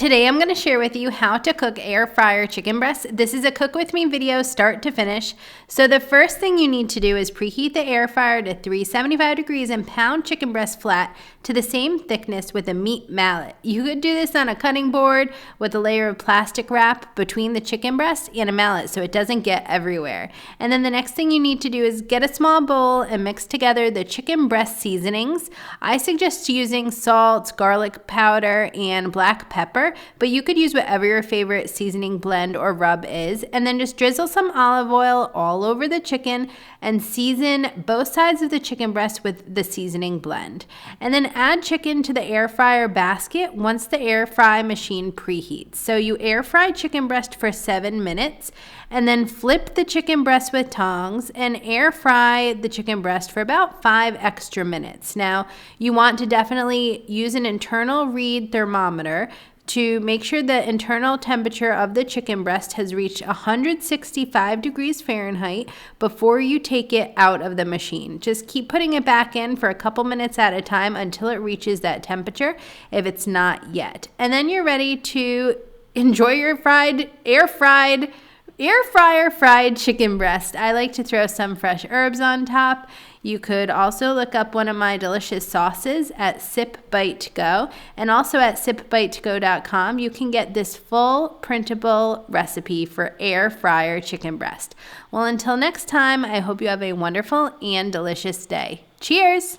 Today I'm going to share with you how to cook air fryer chicken breast. This is a cook with me video start to finish. So the first thing you need to do is preheat the air fryer to 375 degrees and pound chicken breast flat to the same thickness with a meat mallet. You could do this on a cutting board with a layer of plastic wrap between the chicken breast and a mallet so it doesn't get everywhere. And then the next thing you need to do is get a small bowl and mix together the chicken breast seasonings. I suggest using salt, garlic powder, and black pepper, but you could use whatever your favorite seasoning blend or rub is, and then just drizzle some olive oil all over the chicken and season both sides of the chicken breast with the seasoning blend. And then add chicken to the air fryer basket once the air fry machine preheats. So you air fry chicken breast for 7 minutes and then flip the chicken breast with tongs and air fry the chicken breast for about 5 extra minutes. Now, you want to definitely use an internal read thermometer to make sure the internal temperature of the chicken breast has reached 165 degrees Fahrenheit before you take it out of the machine. Just keep putting it back in for a couple minutes at a time until it reaches that temperature if it's not yet. And then you're ready to enjoy your air fryer fried chicken breast. I like to throw some fresh herbs on top. You could also look up one of my delicious sauces at sipbitego, and also at sipbitego.com you can get this full printable recipe for air fryer chicken breast. Well, until next time, I hope you have a wonderful and delicious day. Cheers!